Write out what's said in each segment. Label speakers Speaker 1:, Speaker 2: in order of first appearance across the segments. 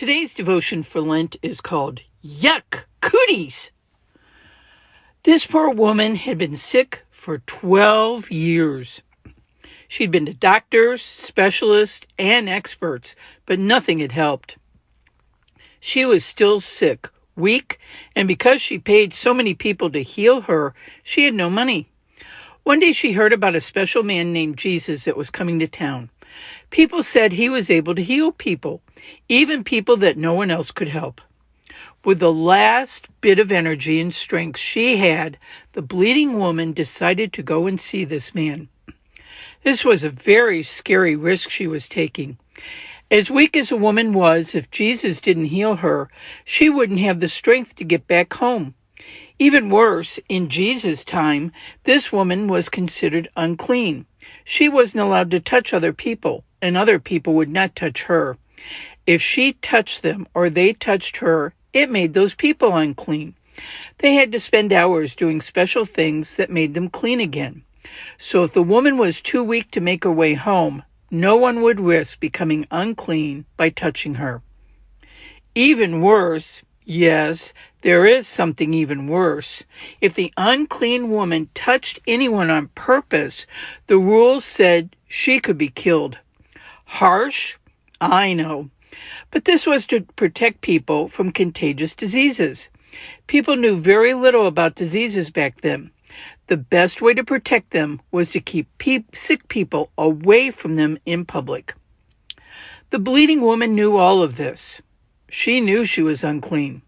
Speaker 1: Today's devotion for Lent is called Yuck Cooties. This poor woman had been sick for 12 years. She'd been to doctors, specialists, and experts, but nothing had helped. She was still sick, weak, and because she paid so many people to heal her, she had no money. One day she heard about a special man named Jesus that was coming to town. People said he was able to heal people, even people that no one else could help. With the last bit of energy and strength she had, the bleeding woman decided to go and see this man. This was a very scary risk she was taking. As weak as a woman was, if Jesus didn't heal her, she wouldn't have the strength to get back home. Even worse, in Jesus' time, this woman was considered unclean. She wasn't allowed to touch other people, and other people would not touch her. If she touched them or they touched her, it made those people unclean. They had to spend hours doing special things that made them clean again. So if the woman was too weak to make her way home, no one would risk becoming unclean by touching her. Even worse, yes, there is something even worse. If the unclean woman touched anyone on purpose, the rules said she could be killed. Harsh? I know. But this was to protect people from contagious diseases. People knew very little about diseases back then. The best way to protect them was to keep sick people away from them in public. The bleeding woman knew all of this. She knew she was unclean.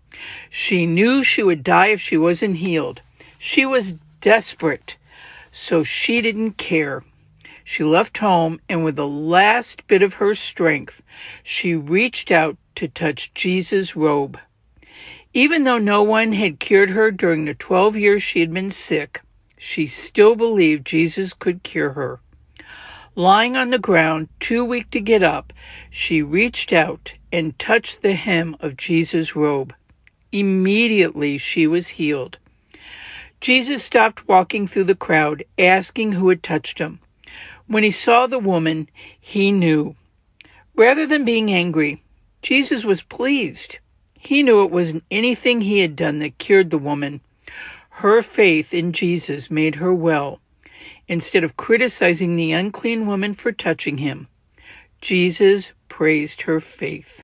Speaker 1: She knew she would die if she wasn't healed. She was desperate, so she didn't care. She left home, and with the last bit of her strength, she reached out to touch Jesus' robe. Even though no one had cured her during the 12 years she had been sick, she still believed Jesus could cure her. Lying on the ground, too weak to get up, she reached out and touched the hem of Jesus' robe. Immediately she was healed. Jesus stopped walking through the crowd, asking who had touched him. When he saw the woman, he knew. Rather than being angry, Jesus was pleased. He knew it wasn't anything he had done that cured the woman. Her faith in Jesus made her well. Instead of criticizing the unclean woman for touching him, Jesus praised her faith.